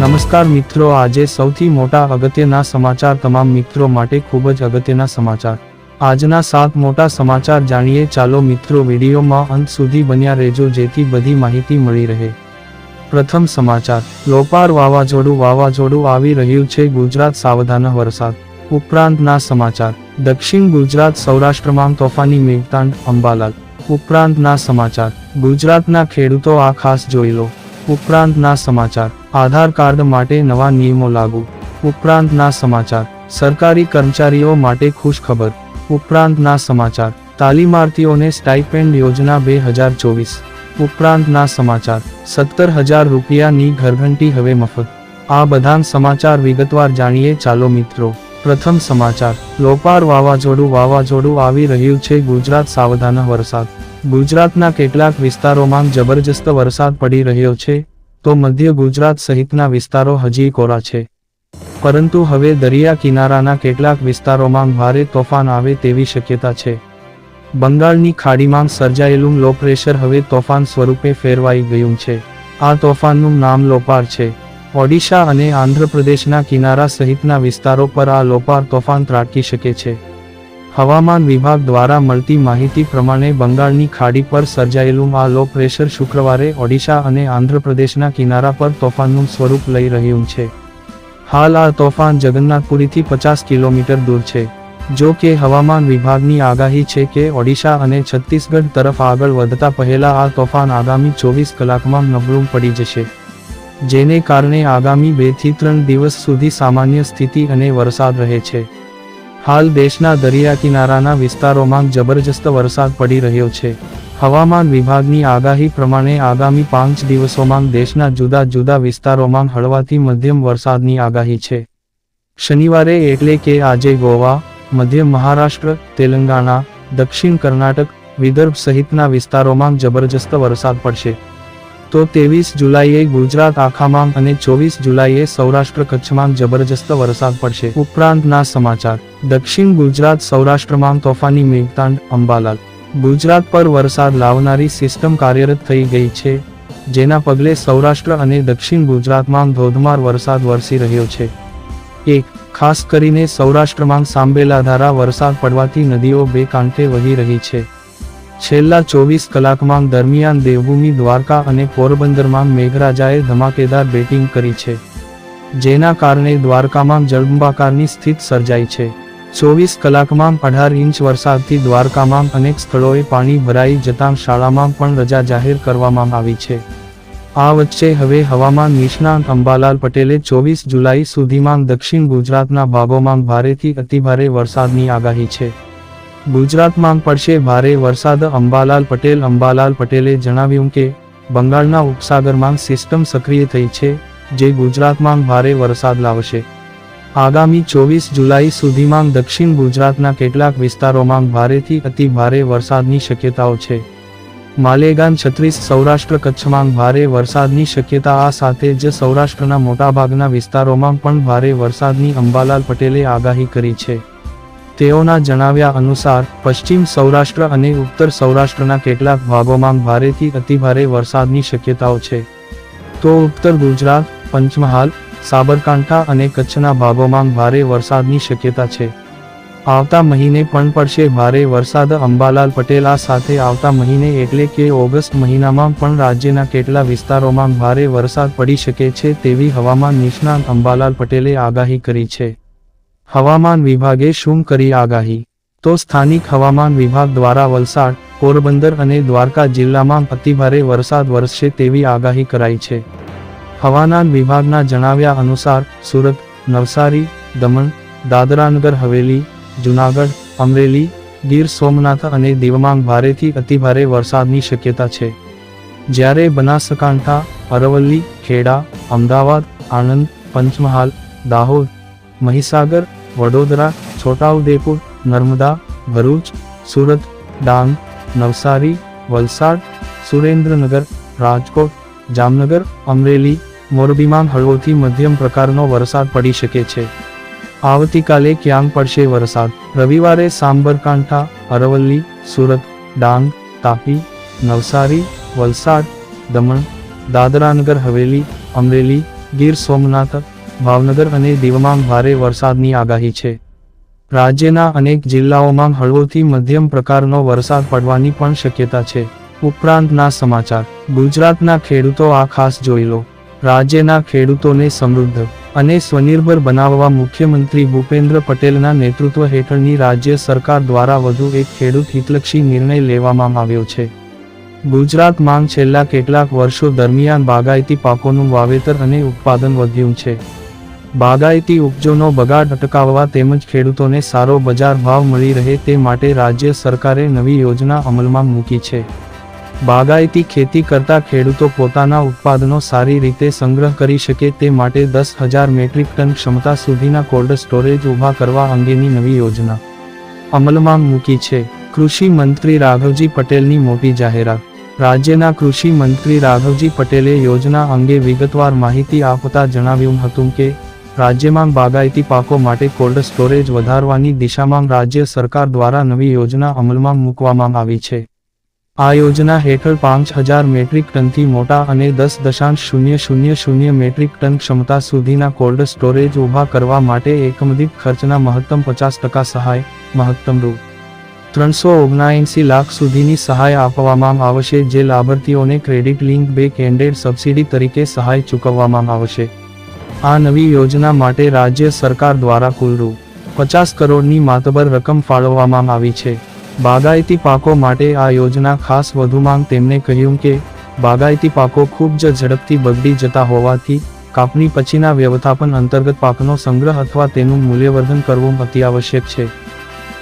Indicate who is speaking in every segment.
Speaker 1: નમસ્કાર મિત્રો, આજે સૌથી મોટા અગત્યના સમાચાર તમામ મિત્રો માટે ખૂબ જ અગત્યના સમાચાર. આજના 7 મોટા સમાચાર જાણીએ. ચાલો મિત્રો, વિડીયોમાં અંત સુધી બન્યા રહેજો જેથી બધી માહિતી મળી રહે. પ્રથમ સમાચાર, લોપાર વાવાઝોડું આવી રહ્યું છે ગુજરાત, સાવધાન વરસાદ. ઉપરાંતના સમાચાર, દક્ષિણ ગુજરાત સૌરાષ્ટ્રમાં તોફાની મેઘતાંડ, અંબાલાલ. ઉપરાંતના સમાચાર, ગુજરાતના ખેડૂતો આ ખાસ જોઈ લો. ઉપરાંતના સમાચાર, આધાર કાર્ડ માટે નવા નિયમો લાગુ. ઉપરાંતના સમાચાર, સરકારી કર્મચારીઓ માટે ખુશ ખબર. ઉપરાંતના સમાચાર, તાલીમાર્થીઓને સ્ટાઇપેન્ડ યોજના 2024. ઉપરાંતના સમાચાર, 17,000 રૂપિયાની ઘરઘંટી હવે મફત. આ બધા સમાચાર વિગતવાર જાણીએ. ચાલો મિત્રો, પ્રથમ સમાચાર, લોપાર વાવાઝોડું આવી રહ્યું છે ગુજરાત, સાવધાન વરસાદ. ગુજરાતના કેટલાક વિસ્તારોમાં જબરજસ્ત વરસાદ પડી રહ્યો છે, તો મધ્ય ગુજરાત સહિતના વિસ્તારો હજી કોરા છે. પરંતુ હવે દરિયા કિનારાના કેટલાક વિસ્તારોમાં ભારે તોફાન આવે તેવી શક્યતા છે. બંગાળની ખાડીમાં સર્જાયેલું લો પ્રેશર હવે તોફાન સ્વરૂપે ફેરવાઈ ગયું છે. આ તોફાનનું નામ લોપાર છે. ઓડિશા અને આંધ્રપ્રદેશના કિનારા સહિતના વિસ્તારો પર આ લોપાર તોફાન ત્રાટકી શકે છે. હવામાન વિભાગ દ્વારા મળતી માહિતી પ્રમાણે બંગાળની ખાડી પર સર્જાયેલું આ લો પ્રેશર શુક્રવારે ઓડિશા અને આંધ્રપ્રદેશના કિનારા પર તોફાનનું સ્વરૂપ લઈ રહ્યું છે. હાલ આ તોફાન જગન્નાથપુરીથી 50 કિલોમીટર દૂર છે. જો કે હવામાન વિભાગની આગાહી છે કે ઓડિશા અને છત્તીસગઢ તરફ આગળ વધતા પહેલા આ તોફાન આગામી 24 કલાકમાં નબળું પડી જશે, જેને કારણે આગામી 2 થી 3 દિવસ સુધી સામાન્ય સ્થિતિ અને વરસાદ રહે છે. હાલ દેશના દરિયા કિનારાના વિસ્તારોમાં જબરજસ્ત વરસાદ પડી રહ્યો છે. હવામાન વિભાગની આગાહી પ્રમાણે આગામી 5 દિવસોમાં દેશના જુદા જુદા વિસ્તારોમાં હળવાથી મધ્યમ વરસાદની આગાહી છે. શનિવારે એટલે કે આજે ગોવા, મધ્ય મહારાષ્ટ્ર, તેલંગાણા, દક્ષિણ કર્ણાટક, વિદર્ભ સહિતના વિસ્તારોમાં જબરજસ્ત વરસાદ પડશે. તો 23 જુલાઈએ ગુજરાત આખામાં અને 24 જુલાઈએ સૌરાષ્ટ્ર કચ્છમાં જબરજસ્ત વરસાદ પડશે. ઉપરાંતના સમાચાર, દક્ષિણ ગુજરાત સૌરાષ્ટ્રમાં તોફાની મેઘતાંડ, અંબાલાલ. ગુજરાત પર વરસાદ લાવનારી સિસ્ટમ કાર્યરત થઈ ગઈ છે, જેના પગલે સૌરાષ્ટ્ર અને દક્ષિણ ગુજરાતમાં ધોધમાર વરસાદ વરસી રહ્યો છે. ખાસ કરીને સૌરાષ્ટ્રમાં સાંબેલાધારા વરસાદ પડવાથી નદીઓ બે કાંઠે વહી રહી છે. છેલ્લા 24 કલાકમાં દરમિયાન દેવભૂમિ દ્વારકા અને પોરબંદરમાં મેઘરાજાએ ધમાકેદાર બેટિંગ કરી છે, જેના કારણે દ્વારકામાં જળબંબાકારની સ્થિતિ સર્જાઈ છે. 24 કલાકમાં 18 ઇંચ વરસાદથી દ્વારકામાં અનેક સ્થળોએ પાણી ભરાઈ જતાં શાળામાં પણ રજા જાહેર કરવામાં આવી છે. આ વચ્ચે હવે હવામાન નિષ્ણાંત અંબાલાલ પટેલે 24 જુલાઈ સુધીમાં દક્ષિણ ગુજરાતના ભાગોમાં ભારેથી અતિભારે વરસાદની આગાહી છે. ગુજરાતમાં પડશે ભારે વરસાદ. અંબાલાલ પટેલે જણાવ્યું કે બંગાળના ઉપસાગરમાં સિસ્ટમ સક્રિય થઈ છે, જે ગુજરાતમાં ભારે વરસાદ લાવશે. આગામી 24 જુલાઈ સુધીમાં દક્ષિણ ગુજરાતના કેટલાક વિસ્તારોમાં ભારેથી અતિ ભારે વરસાદની શક્યતાઓ છે. માલેગામ 36, સૌરાષ્ટ્ર કચ્છમાં ભારે વરસાદની શક્યતા. આ સાથે જ સૌરાષ્ટ્રના મોટાભાગના વિસ્તારોમાં પણ ભારે વરસાદની અંબાલાલ પટેલે આગાહી કરી છે. તેઓના જણાવ્યા અનુસાર પશ્ચિમ સૌરાષ્ટ્ર અને ઉત્તર સૌરાષ્ટ્રના કેટલાક ભાગોમાં ભારેથી અતિભારે વરસાદની શક્યતાઓ છે. તો ઉત્તર ગુજરાત, પંચમહાલ, સાબરકાંઠા અને કચ્છના ભાગોમાં ભારે વરસાદની શક્યતા છે. આવતા મહિને પણ પડશે ભારે વરસાદ. અંબાલાલ પટેલ આ સાથે આવતા મહિને એટલે કે ઓગસ્ટ મહિનામાં પણ રાજ્યના કેટલા વિસ્તારોમાં ભારે વરસાદ પડી શકે છે તેવી હવામાન નિષ્ણાંત અંબાલાલ પટેલે આગાહી કરી છે. હવામાન વિભાગે શું કરી આગાહી? તો સ્થાનિક હવામાન વિભાગ દ્વારા વલસાડ, પોરબંદર અને દ્વારકા જિલ્લામાં અતિભારે વરસાદ વરસશે તેવી આગાહી કરાઈ છે. હવામાન વિભાગના જણાવ્યા અનુસાર સુરત, નવસારી, દમણ, દાદરાનગર હવેલી, જૂનાગઢ, અમરેલી, ગીર સોમનાથ અને દીવમાં ભારેથી અતિભારે વરસાદની શક્યતા છે. જ્યારે બનાસકાંઠા, અરવલ્લી, ખેડા, અમદાવાદ, આણંદ, પંચમહાલ, દાહોદ, મહીસાગર, વડોદરા, છોટાઉદેપુર, નર્મદા, ભરૂચ, સુરત, ડાંગ, નવસારી, વલસાડ, સુરેન્દ્રનગર, રાજકોટ, જામનગર, અમરેલી, મોરબીમાં હળવોથી મધ્યમ પ્રકારનો વરસાદ પડી શકે છે. આવતીકાલે ક્યાં પડશે વરસાદ? રવિવારે સાબરકાંઠા, અરવલ્લી, સુરત, ડાંગ, તાપી, નવસારી, વલસાડ, દમણ, દાદરાનગર હવેલી, અમરેલી, ગીર સોમનાથ, ભાવનગર અને દીવમાં ભારે વરસાદની આગાહી છે. રાજ્યના અનેક જિલ્લાઓમાં હળવોથી મધ્યમ પ્રકારનો વરસાદ પડવાની પણ શક્યતા છે. ઉપરાંતના સમાચાર. ગુજરાતના ખેડૂતો આ ખાસ જોઈ લો. રાજ્યના ખેડૂતોને સમૃદ્ધ અને સ્વનિર્ભર બનાવવા મુખ્યમંત્રી ભૂપેન્દ્ર પટેલના નેતૃત્વ હેઠળની રાજ્ય સરકાર દ્વારા વધુ એક ખેડૂત હિતલક્ષી નિર્ણય લેવામાં આવ્યો છે. ગુજરાતમાં છેલ્લા કેટલાક વર્ષો દરમિયાન બાગાયતી પાકોનું વાવેતર અને ઉત્પાદન વધ્યું છે. બાગાયતી ઉપજોનો બગાડ અટકાવવા તેમજ ખેડૂતોને સારો બજાર ભાવ મળી રહે તે માટે રાજ્ય સરકારે નવી યોજના અમલમાં મૂકી છે. બાગાયતી ખેતી કરતા ખેડૂતો પોતાના ઉત્પાદનો સારી રીતે સંગ્રહ કરી શકે તે માટે 10,000 મેટ્રિક ટન ક્ષમતા સુધીના કોલ્ડ સ્ટોરેજ ઊભા કરવા અંગેની નવી યોજના અમલમાં મૂકી છે. કૃષિ મંત્રી રાઘવજી પટેલની મોટી જાહેરાત. રાજ્યના કૃષિ મંત્રી રાઘવજી પટેલે યોજના અંગે વિગતવાર માહિતી આપતા જણાવ્યું હતું કે રાજ્યમાં બાગાયતી પાકો માટે કોલ્ડ સ્ટોરેજ વધારવાની દિશામાં રાજ્ય સરકાર દ્વારા નવી યોજના અમલમાં મૂકવામાં આવી છે. આ યોજના હેઠળ 5,000 મેટ્રિક ટનથી મોટા અને 10,000 મેટ્રિક ટન ક્ષમતા સુધીના કોલ્ડ સ્ટોરેજ ઊભા કરવા માટે એકમદીઠ ખર્ચના મહત્તમ 50% સહાય, મહત્તમ રૂ. 379 લાખ સુધીની સહાય આપવામાં આવશે જે લાભાર્થીઓને credit link back ended subsidy તરીકે સહાય ચૂકવવામાં આવશે. આ નવી યોજના માટે રાજ્ય સરકાર દ્વારા કુલ રૂ. 50 કરોડની માતબર રકમ ફાળવવામાં આવી છે. બાગાયતી પાકો માટે આ યોજના ખાસ. વધુમાં તેમણે કહ્યું કે બાગાયતી પાકો ખૂબ જ ઝડપથી બગડી જતા હોવાથી કાપણી પછીના વ્યવસ્થાપન અંતર્ગત પાકનો સંગ્રહ અથવા તેનું મૂલ્યવર્ધન કરવું અત્યાવશ્યક છે.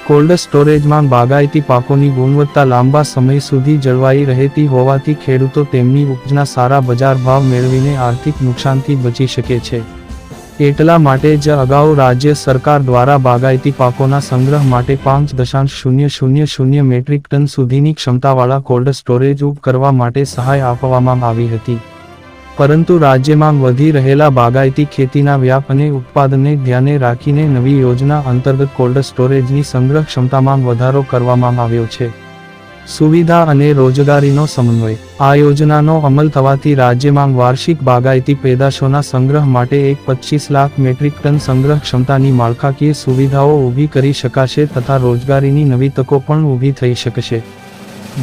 Speaker 1: કોલ્ડ સ્ટોરેજમાં બાગાયતી પાકોની ગુણવત્તા લાંબા સમય સુધી જળવાઈ રહેતી હોવાથી ખેડૂતો તેમની ઉપજના સારા બજાર ભાવ મેળવીને આર્થિક નુકસાનથી બચી શકે છે. એટલા માટે જ અગાઉ રાજ્ય સરકાર દ્વારા બાગાયતી પાકોના સંગ્રહ માટે 5,000 મેટ્રિક ટન સુધીની ક્ષમતાવાળા કોલ્ડ સ્ટોરેજ ઊભા કરવા માટે સહાય આપવામાં આવી હતી. પરંતુ રાજ્યમાં વધી રહેલા બાગાયતી ખેતીના વ્યાપ અને ઉત્પાદનને ધ્યાને રાખીને નવી યોજના અંતર્ગત કોલ્ડ સ્ટોરેજની સંગ્રહ ક્ષમતામાં વધારો કરવામાં આવ્યો છે. સુવિધા અને રોજગારીનો સમન્વય. આ યોજનાનો અમલ થવાથી રાજ્યમાં વાર્ષિક બાગાયતી પેદાશોના સંગ્રહ માટે 25 લાખ મેટ્રિક ટન સંગ્રહ ક્ષમતાની માળખાકીય સુવિધાઓ ઊભી કરી શકાશે તથા રોજગારીની નવી તકો પણ ઊભી થઈ શકશે.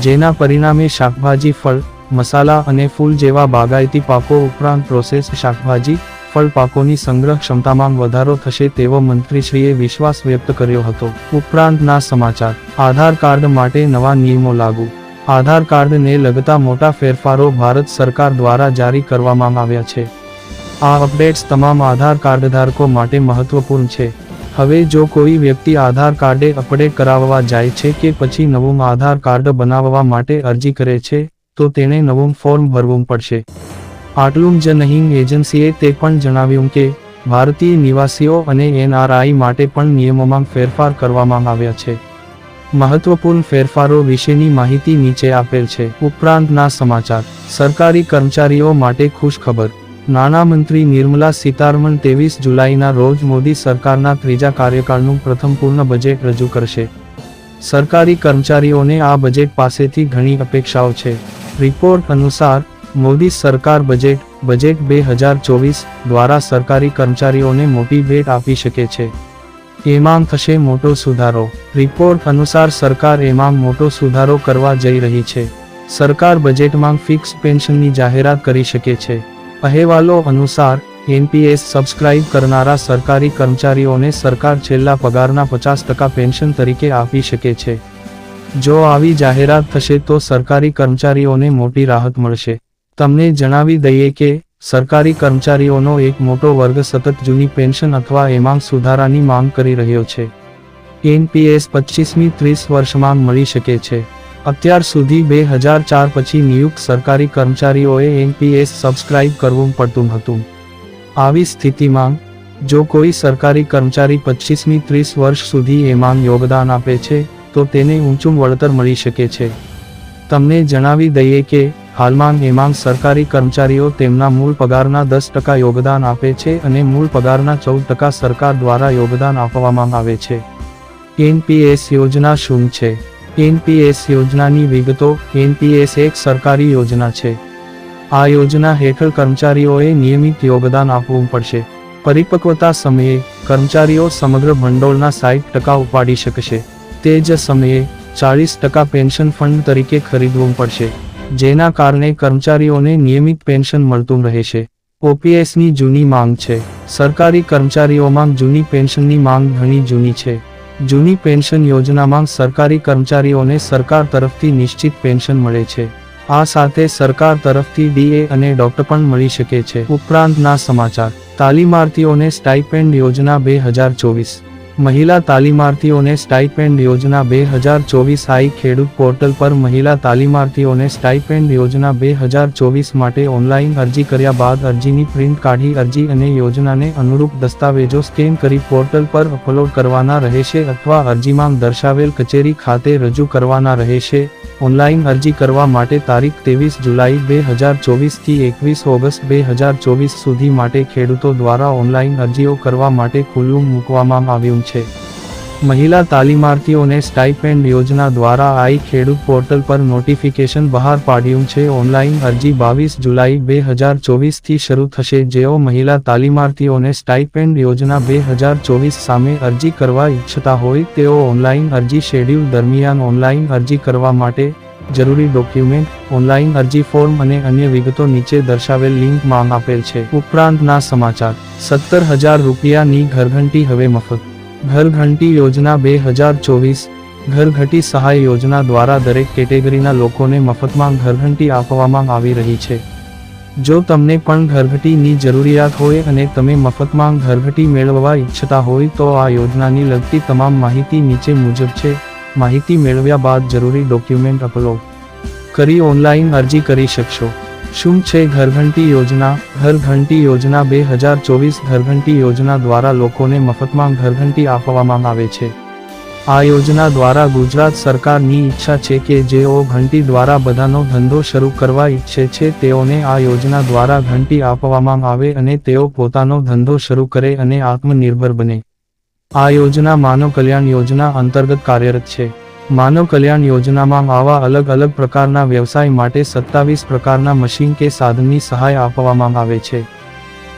Speaker 1: જેના પરિણામે શાકભાજી, ફળ, મસાલા અને ફૂલ જેવા બાગાયતી પાકો ઉપરાંત પ્રોસેસ્ડ શાકભાજી, ફળ પાકોની સંગ્રહ ક્ષમતામાં વધારો થશે તેવો મંત્રીશ્રીએ વિશ્વાસ વ્યક્ત કર્યો હતો. ઉપરાંતના સમાચાર. આધાર કાર્ડ માટે નવા નિયમો લાગુ. આધાર કાર્ડને લગતા મોટા ફેરફારો ભારત સરકાર દ્વારા જારી કરવામાં આવ્યા છે. આ અપડેટ્સ તમામ આધાર કાર્ડધારકો માટે મહત્વપૂર્ણ છે. હવે જો કોઈ વ્યક્તિ આધાર કાર્ડે અપડેટ કરાવવા જાય છે કે પછી નવું આધાર કાર્ડ બનાવવા માટે અરજી કરે છે તો તેણે નવું ફોર્મ ભરવું પડશે. આટલું જ નહીં, એજન્સીએ તે પણ જણાવ્યું કે ભારતીય નિવાસીઓ અને NRI માટે પણ નિયમોમાં ફેરફાર કરવામાં આવ્યા છે. મહત્વપૂર્ણ ફેરફારો વિશેની માહિતી નીચે આપેલ છે. ઉપરાંતના સમાચાર. સરકારી કર્મચારીઓ માટે ખુશ ખબર. નાણામંત્રી નિર્મલા સીતારમણ 23 જુલાઈના રોજ મોદી સરકારના ત્રીજા કાર્યકાળનું પ્રથમ પૂર્ણ બજેટ રજૂ કરશે. સરકારી કર્મચારીઓને આ બજેટ પાસેથી ઘણી અપેક્ષાઓ છે. રિપોર્ટ અનુસાર મોદી સરકાર બજેટ 2024 દ્વારા સરકારી કર્મચારીઓને મોટી ભેટ આપી શકે છે. એમાં થશે મોટો સુધારો. રિપોર્ટ અનુસાર સરકાર એમાં મોટો સુધારો કરવા જઈ રહી છે. સરકાર બજેટમાં ફિક્સ પેન્શનની જાહેરાત કરી શકે છે. અહેવાલો અનુસાર NPS સબસ્ક્રાઇબ કરનારા સરકારી કર્મચારીઓને સરકાર છેલ્લા પગારના 50% પેન્શન તરીકે આપી શકે છે. જો આવી જાહેરાત થશે તો સરકારી કર્મચારીઓને મોટી રાહત મળશે. તમને જણાવી દઈએ કે સરકારી કર્મચારીઓનો એક મોટો વર્ગ સતત જૂની પેન્શન અથવા એમાં સુધારાની માંગ કરી રહ્યો છે. NPS 25મી 30 વર્ષમાં મળી શકે છે. અત્યાર સુધી 2004 પછી નિયુક્ત સરકારી કર્મચારીઓએ NPS સબસ્ક્રાઇબ કરવું પડતું હતું. આવી સ્થિતિમાં જો કોઈ સરકારી કર્મચારી 25મી 30 વર્ષ સુધી એમાં યોગદાન આપે છે તો તેને ઊંચું વળતર મળી શકે છે. તમને જણાવી દઈએ કે હાલમાં એમાં સરકારી કર્મચારીઓ તેમના મૂળ પગારના 10% યોગદાન આપે છે અને મૂળ પગારના 14% સરકાર દ્વારા યોગદાન આપવામાં આવે છે. NPS યોજના શું છે? NPS યોજનાની વિગતો. NPS એક સરકારી યોજના છે. આ યોજના હેઠળ કર્મચારીઓએ નિયમિત યોગદાન આપવું પડશે. પરિપક્વતા સમયે કર્મચારીઓ સમગ્ર ભંડોળના 60% ઉપાડી શકશે. તે જ સમયે 40% પેન્શન ફંડ તરીકે ખરીદવું પડશે, જેના કારણે કર્મચારીઓને નિયમિત પેન્શન મળતું રહેશે. ઓપીએસની જૂની માંગ છે. સરકારી કર્મચારીઓમાં જૂની પેન્શનની માંગ ઘણી જૂની છે. જૂની પેન્શન યોજનામાં સરકારી કર્મચારીઓને સરકાર તરફથી નિશ્ચિત પેન્શન મળે છે. આ સાથે સરકાર તરફથી ડીએ અને ડોક્ટર પણ મળી શકે છે. ઉપરાંતના સમાચાર. તાલીમાર્થીઓને સ્ટાઇપેન્ડ યોજના 2024. મહિલા તાલીમાર્થીઓને સ્ટાઇપેન્ડ યોજના 2024. આઈ ખેડૂત પોર્ટલ પર મહિલા તાલીમાર્થીઓને સ્ટાઇપેન્ડ યોજના 2024 માટે ઓનલાઈન અરજી કર્યા બાદ અરજીની પ્રિન્ટ કાઢી અરજી અને યોજનાને અનુરૂપ દસ્તાવેજો સ્કેન કરી પોર્ટલ પર અપલોડ કરવાના રહેશે અથવા અરજીમાં દર્શાવેલ કચેરી ખાતે રજૂ કરવાના રહેશે. ઓનલાઈન અરજી કરવા માટે તારીખ 23 જુલાઈ 2024 થી 21 ઓગસ્ટ 2024 સુધી માટે ખેડૂતો દ્વારા ઓનલાઈન અરજીઓ કરવા માટે ખુલ્લું મૂકવામાં આવ્યું છે. મહિલા તાલીમાર્થીઓને સ્ટાઇપેન્ડ યોજના દ્વારા આઈ ખેડૂત પોર્ટલ પર નોટિફિકેશન બહાર પાડ્યું છે. ઓનલાઈન અરજી 22 જુલાઈ 2024 થી શરૂ થશે. જેઓ મહિલા તાલીમાર્થીઓને સ્ટાઇપેન્ડ યોજના 2024 સામે અરજી કરવા ઈચ્છતા હોય તેઓ ઓનલાઈન અરજી શેડ્યુલ દરમિયાન ઓનલાઈન અરજી કરવા માટે જરૂરી ડોક્યુમેન્ટ, ઓનલાઈન અરજી ફોર્મ અને અન્ય વિગતો નીચે દર્શાવેલ લિંક માં આપેલ છે. ઉપરાંતના સમાચાર. 17,000 રૂપિયાની ઘરઘંટી હવે મફત. ઘરઘંટી યોજના 2024. ઘરઘંટી સહાય યોજના દ્વારા દરેક કેટેગરીના લોકોને મફતમાં ઘરઘંટી આપવામાં આવી રહી છે. જો તમને પણ ઘરઘંટીની જરૂરિયાત હોય અને તમે મફતમાં ઘરઘંટી મેળવવા ઈચ્છતા હોય તો આ યોજનાની લગતી તમામ માહિતી નીચે મુજબ છે. માહિતી મેળવ્યા બાદ જરૂરી ડોક્યુમેન્ટ અપલોડ કરી ઓનલાઈન અરજી કરી શકશો. શું છે ઘરઘંટી યોજના? ઘરઘંટી યોજના 2024. ઘરઘંટી યોજના દ્વારા લોકોને મફતમાં ઘરઘંટી આપવામાં આવે છે. આ યોજના દ્વારા ગુજરાત સરકારની ઈચ્છા છે કે જેઓ ઘંટી દ્વારા બધાનો ધંધો શરૂ કરવા ઈચ્છે છે તેઓને આ યોજના દ્વારા ઘંટી આપવામાં આવે અને તેઓ પોતાનો ધંધો શરૂ કરે અને આત્મનિર્ભર બને. આ યોજના માનવ કલ્યાણ યોજના અંતર્ગત કાર્યરત છે. માનવ કલ્યાણ યોજનામાં આવા અલગ અલગ પ્રકારના વ્યવસાય માટે 27 પ્રકારના મશીન કે સાધનની સહાય આપવામાં આવે છે.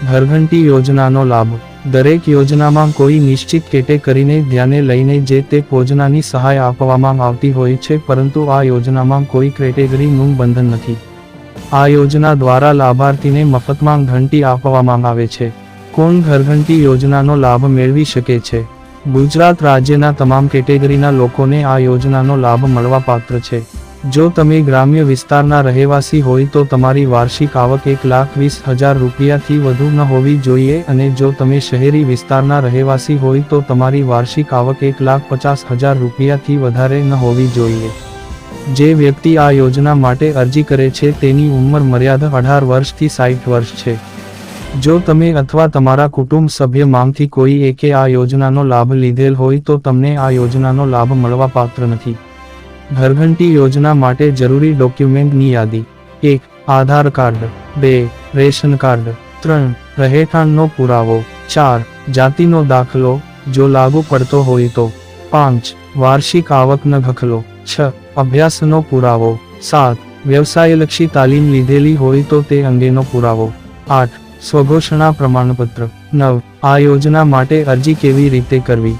Speaker 1: ઘરઘંટી યોજનાનો લાભ. દરેક યોજનામાં કોઈ નિશ્ચિત કેટેગરીને ધ્યાને લઈને જે તે યોજનાની સહાય આપવામાં આવતી હોય છે, પરંતુ આ યોજનામાં કોઈ કેટેગરીનું બંધન નથી. આ યોજના દ્વારા લાભાર્થીને મફતમાં ઘંટી આપવામાં આવે છે. કોણ ઘરઘંટી યોજનાનો લાભ મેળવી શકે છે? ગુજરાત રાજ્યના તમામ કેટેગરીના લોકોને આ યોજનાનો લાભ મળવા પાત્ર છે. જો તમે ગ્રામ્ય વિસ્તારના રહેવાસી હોય તો તમારી વાર્ષિક આવક 1,20,000 રૂપિયાથી વધુ ન હોવી જોઈએ અને જો તમે શહેરી વિસ્તારના રહેવાસી હોય તો તમારી વાર્ષિક આવક 1,50,000 રૂપિયાથી વધારે ન હોવી જોઈએ. જે વ્યક્તિ આ યોજના માટે અરજી કરે છે તેની ઉંમર મર્યાદા 18 વર્ષથી 60 વર્ષ છે. જો તમે અથવા તમારા કુટુંબ સભ્યમાંથી કોઈ એકે આ યોજનાનો લાભ લીધેલ હોય તો તમને આ યોજનાનો લાભ મળવા પાત્ર નથી. ઘરઘંટી યોજના માટે જરૂરી ડોક્યુમેન્ટની યાદી. 1. આધાર કાર્ડ. 2. Ration card. 3. રહેઠાણનો પુરાવો. 4. જાતિનો દાખલો જો લાગુ પડતો હોય તો. 5. વાર્ષિક આવકનો દાખલો. 6. અભ્યાસનો પુરાવો. 7. વ્યવસાયલક્ષી તાલીમ લીધેલી હોય તો તે અંગેનો પુરાવો. 8. સ્વઘોષણા પ્રમાણપત્ર. 9. આ યોજના માટે અરજી કેવી રીતે કરવી?